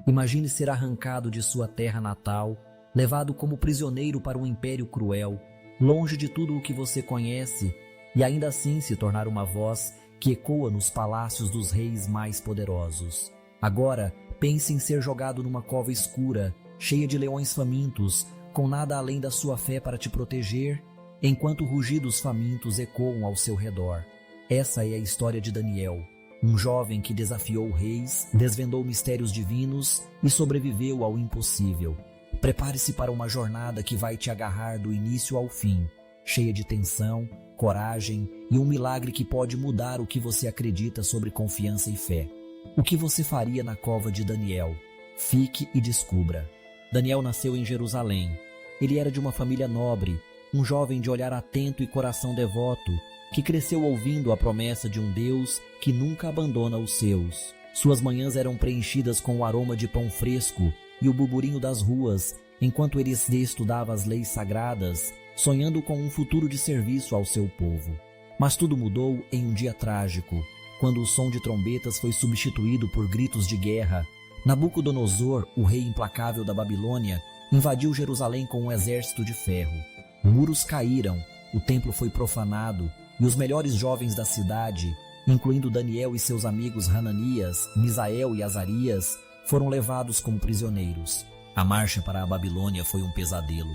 Imagine ser arrancado de sua terra natal, levado como prisioneiro para um império cruel, longe de tudo o que você conhece, e ainda assim se tornar uma voz que ecoa nos palácios dos reis mais poderosos. Agora, pense em ser jogado numa cova escura, cheia de leões famintos, com nada além da sua fé para te proteger, enquanto rugidos famintos ecoam ao seu redor. Essa é a história de Daniel, um jovem que desafiou reis, desvendou mistérios divinos e sobreviveu ao impossível. Prepare-se para uma jornada que vai te agarrar do início ao fim, cheia de tensão, coragem e um milagre que pode mudar o que você acredita sobre confiança e fé. O que você faria na cova de Daniel? Fique e descubra. Daniel nasceu em Jerusalém. Ele era de uma família nobre, um jovem de olhar atento e coração devoto, que cresceu ouvindo a promessa de um Deus que nunca abandona os seus. Suas manhãs eram preenchidas com o aroma de pão fresco e o burburinho das ruas, enquanto ele estudava as leis sagradas, sonhando com um futuro de serviço ao seu povo. Mas tudo mudou em um dia trágico, quando o som de trombetas foi substituído por gritos de guerra. Nabucodonosor, o rei implacável da Babilônia, invadiu Jerusalém com um exército de ferro. Muros caíram, o templo foi profanado, e os melhores jovens da cidade, incluindo Daniel e seus amigos Hananias, Misael e Azarias, foram levados como prisioneiros. A marcha para a Babilônia foi um pesadelo.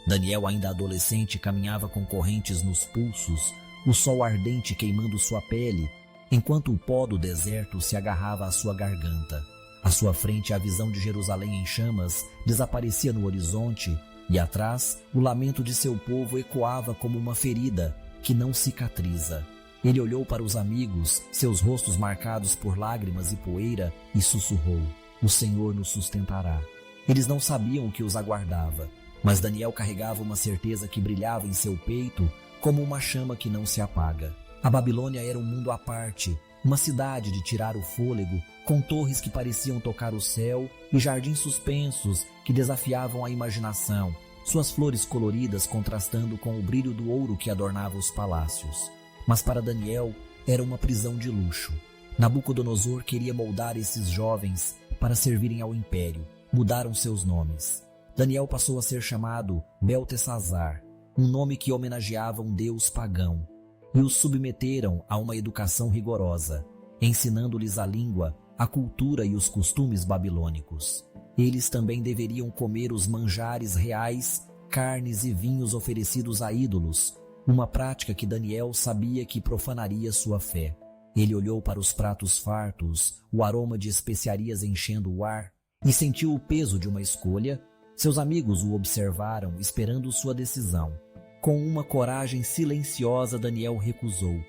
Daniel, ainda adolescente, caminhava com correntes nos pulsos, o sol ardente queimando sua pele, enquanto o pó do deserto se agarrava à sua garganta. À sua frente, a visão de Jerusalém em chamas desaparecia no horizonte, e atrás, o lamento de seu povo ecoava como uma ferida que não cicatriza. Ele olhou para os amigos, seus rostos marcados por lágrimas e poeira, e sussurrou: "O Senhor nos sustentará." Eles não sabiam o que os aguardava, mas Daniel carregava uma certeza que brilhava em seu peito como uma chama que não se apaga. A Babilônia era um mundo à parte, uma cidade de tirar o fôlego, com torres que pareciam tocar o céu e jardins suspensos que desafiavam a imaginação, suas flores coloridas contrastando com o brilho do ouro que adornava os palácios. Mas para Daniel era uma prisão de luxo. Nabucodonosor queria moldar esses jovens para servirem ao império. Mudaram seus nomes. Daniel passou a ser chamado Beltesazar, um nome que homenageava um deus pagão, e os submeteram a uma educação rigorosa, ensinando-lhes a língua, a cultura e os costumes babilônicos. Eles também deveriam comer os manjares reais, carnes e vinhos oferecidos a ídolos, uma prática que Daniel sabia que profanaria sua fé. Ele olhou para os pratos fartos, o aroma de especiarias enchendo o ar, e sentiu o peso de uma escolha. Seus amigos o observaram, esperando sua decisão. Com uma coragem silenciosa, Daniel recusou.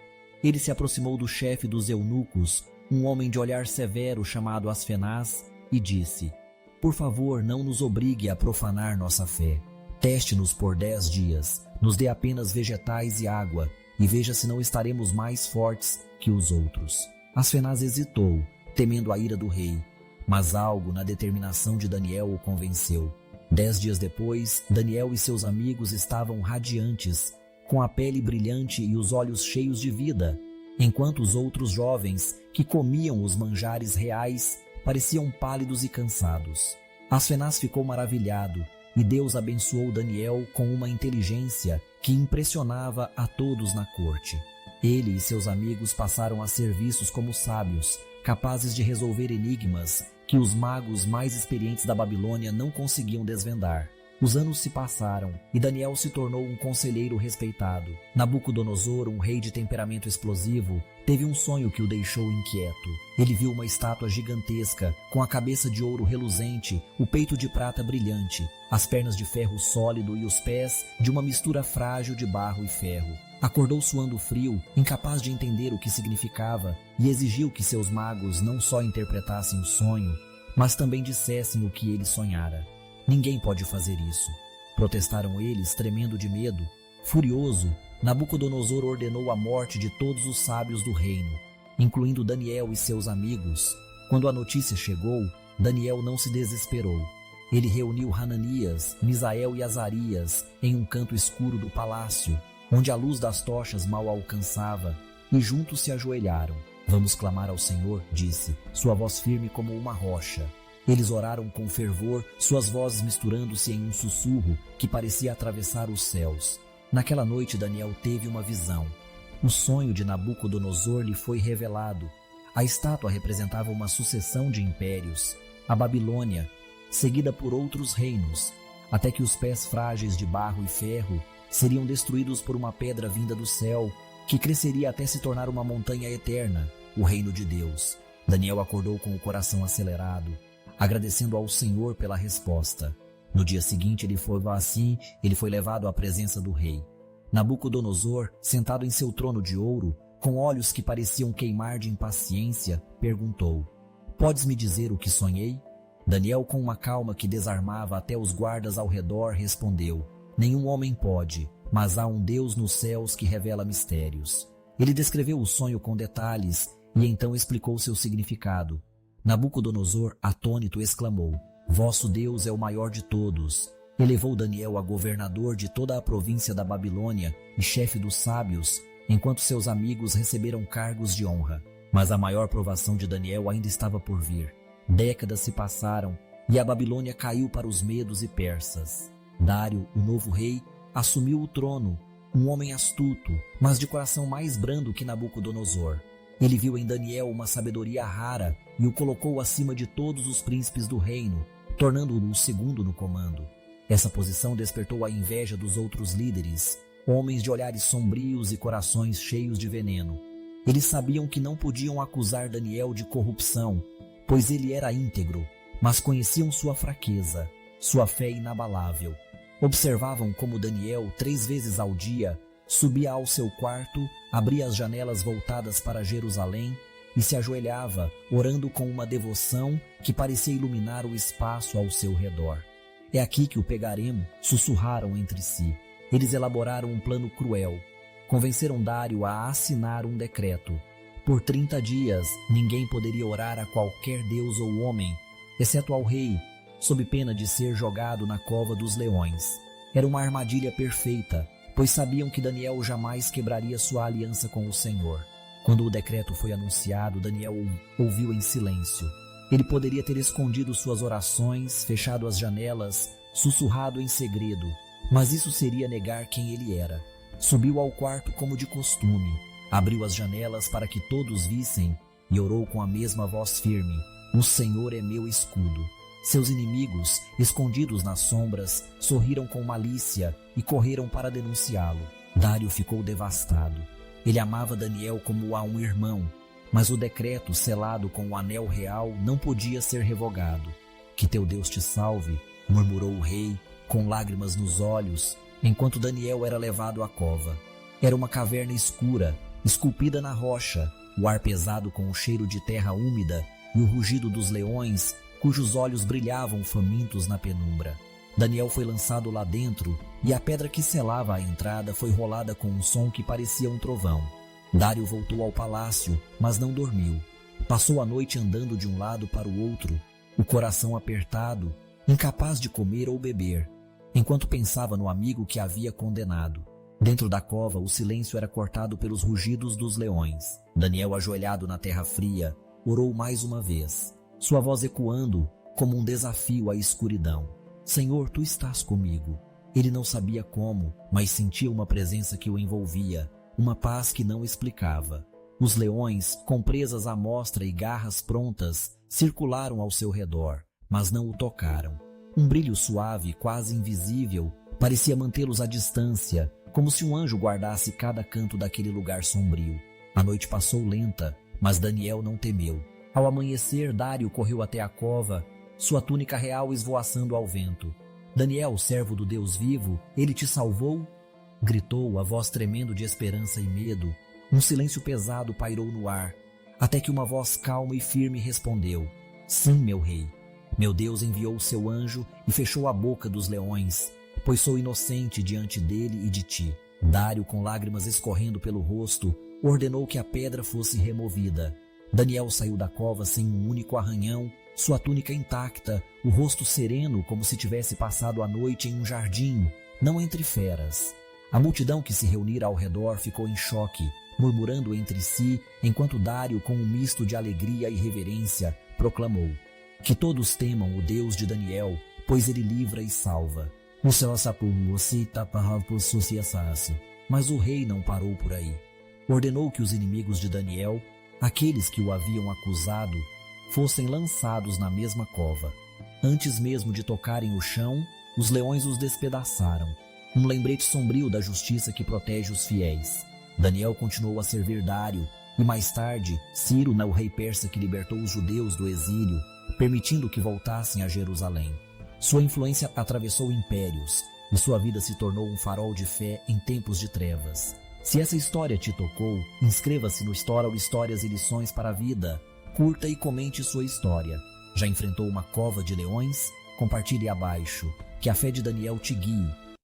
Ele se aproximou do chefe dos eunucos, um homem de olhar severo chamado Asfenaz, e disse: "Por favor, não nos obrigue a profanar nossa fé. Teste-nos por 10 dias, nos dê apenas vegetais e água, e veja se não estaremos mais fortes que os outros." Asfenaz hesitou, temendo a ira do rei, mas algo na determinação de Daniel o convenceu. 10 dias depois, Daniel e seus amigos estavam radiantes, com a pele brilhante e os olhos cheios de vida, enquanto os outros jovens, que comiam os manjares reais, pareciam pálidos e cansados. Asfenaz ficou maravilhado, e Deus abençoou Daniel com uma inteligência que impressionava a todos na corte. Ele e seus amigos passaram a ser vistos como sábios, capazes de resolver enigmas que os magos mais experientes da Babilônia não conseguiam desvendar. Os anos se passaram e Daniel se tornou um conselheiro respeitado. Nabucodonosor, um rei de temperamento explosivo, teve um sonho que o deixou inquieto. Ele viu uma estátua gigantesca, com a cabeça de ouro reluzente, o peito de prata brilhante, as pernas de ferro sólido e os pés de uma mistura frágil de barro e ferro. Acordou suando frio, incapaz de entender o que significava, e exigiu que seus magos não só interpretassem o sonho, mas também dissessem o que ele sonhara. "Ninguém pode fazer isso", protestaram eles, tremendo de medo. Furioso, Nabucodonosor ordenou a morte de todos os sábios do reino, incluindo Daniel e seus amigos. Quando a notícia chegou, Daniel não se desesperou. Ele reuniu Hananias, Misael e Azarias em um canto escuro do palácio, onde a luz das tochas mal alcançava, e juntos se ajoelharam. "Vamos clamar ao Senhor", disse, sua voz firme como uma rocha. Eles oraram com fervor, suas vozes misturando-se em um sussurro que parecia atravessar os céus. Naquela noite Daniel teve uma visão. O sonho de Nabucodonosor lhe foi revelado. A estátua representava uma sucessão de impérios, a Babilônia, seguida por outros reinos, até que os pés frágeis de barro e ferro seriam destruídos por uma pedra vinda do céu, que cresceria até se tornar uma montanha eterna, o reino de Deus. Daniel acordou com o coração acelerado, agradecendo ao Senhor pela resposta. No dia seguinte ele foi levado à presença do rei. Nabucodonosor, sentado em seu trono de ouro, com olhos que pareciam queimar de impaciência, perguntou: "Podes me dizer o que sonhei?" Daniel, com uma calma que desarmava até os guardas ao redor, respondeu: "Nenhum homem pode, mas há um Deus nos céus que revela mistérios." Ele descreveu o sonho com detalhes e então explicou seu significado. Nabucodonosor, atônito, exclamou: "Vosso Deus é o maior de todos." Elevou Daniel a governador de toda a província da Babilônia e chefe dos sábios, enquanto seus amigos receberam cargos de honra. Mas a maior provação de Daniel ainda estava por vir. Décadas se passaram e a Babilônia caiu para os medos e persas. Dário, o novo rei, assumiu o trono, um homem astuto, mas de coração mais brando que Nabucodonosor. Ele viu em Daniel uma sabedoria rara e o colocou acima de todos os príncipes do reino, tornando-o o segundo no comando. Essa posição despertou a inveja dos outros líderes, homens de olhares sombrios e corações cheios de veneno. Eles sabiam que não podiam acusar Daniel de corrupção, pois ele era íntegro, mas conheciam sua fraqueza, sua fé inabalável. Observavam como Daniel, 3 vezes ao dia, subia ao seu quarto, abria as janelas voltadas para Jerusalém e se ajoelhava, orando com uma devoção que parecia iluminar o espaço ao seu redor. "É aqui que o pegaremos", sussurraram entre si. Eles elaboraram um plano cruel. Convenceram Dário a assinar um decreto. Por 30 dias, ninguém poderia orar a qualquer deus ou homem, exceto ao rei, sob pena de ser jogado na cova dos leões. Era uma armadilha perfeita, pois sabiam que Daniel jamais quebraria sua aliança com o Senhor. Quando o decreto foi anunciado, Daniel ouviu em silêncio. Ele poderia ter escondido suas orações, fechado as janelas, sussurrado em segredo, mas isso seria negar quem ele era. Subiu ao quarto como de costume, abriu as janelas para que todos vissem e orou com a mesma voz firme: "O Senhor é meu escudo." Seus inimigos, escondidos nas sombras, sorriram com malícia e correram para denunciá-lo. Dário ficou devastado. Ele amava Daniel como a um irmão, mas o decreto selado com o anel real não podia ser revogado. "Que teu Deus te salve", murmurou o rei, com lágrimas nos olhos, enquanto Daniel era levado à cova. Era uma caverna escura, esculpida na rocha, o ar pesado com o cheiro de terra úmida e o rugido dos leões, cujos olhos brilhavam famintos na penumbra. Daniel foi lançado lá dentro e a pedra que selava a entrada foi rolada com um som que parecia um trovão. Dário voltou ao palácio, mas não dormiu. Passou a noite andando de um lado para o outro, o coração apertado, incapaz de comer ou beber, enquanto pensava no amigo que havia condenado. Dentro da cova, o silêncio era cortado pelos rugidos dos leões. Daniel, ajoelhado na terra fria, orou mais uma vez, sua voz ecoando como um desafio à escuridão: "Senhor, tu estás comigo." Ele não sabia como, mas sentia uma presença que o envolvia, uma paz que não explicava. Os leões, com presas à mostra e garras prontas, circularam ao seu redor, mas não o tocaram. Um brilho suave, quase invisível, parecia mantê-los à distância, como se um anjo guardasse cada canto daquele lugar sombrio. A noite passou lenta, mas Daniel não temeu. Ao amanhecer, Dário correu até a cova, sua túnica real esvoaçando ao vento. "Daniel, servo do Deus vivo, ele te salvou?" gritou, a voz tremendo de esperança e medo. Um silêncio pesado pairou no ar, até que uma voz calma e firme respondeu: "Sim, meu rei. Meu Deus enviou o seu anjo e fechou a boca dos leões, pois sou inocente diante dele e de ti." Dário, com lágrimas escorrendo pelo rosto, ordenou que a pedra fosse removida. Daniel saiu da cova sem um único arranhão, sua túnica intacta, o rosto sereno como se tivesse passado a noite em um jardim, não entre feras. A multidão que se reunira ao redor ficou em choque, murmurando entre si, enquanto Dário, com um misto de alegria e reverência, proclamou: Que todos temam o Deus de Daniel, pois ele livra e salva. Mas o rei não parou por aí. Ordenou que os inimigos de Daniel, aqueles que o haviam acusado, fossem lançados na mesma cova. Antes mesmo de tocarem o chão, os leões os despedaçaram. Um lembrete sombrio da justiça que protege os fiéis. Daniel continuou a servir Dário, e mais tarde, Ciro, o rei persa que libertou os judeus do exílio, permitindo que voltassem a Jerusalém. Sua influência atravessou impérios, e sua vida se tornou um farol de fé em tempos de trevas. Se essa história te tocou, inscreva-se no Storal Histórias e Lições para a Vida. Curta e comente sua história. Já enfrentou uma cova de leões? Compartilhe abaixo. Que a fé de Daniel te guie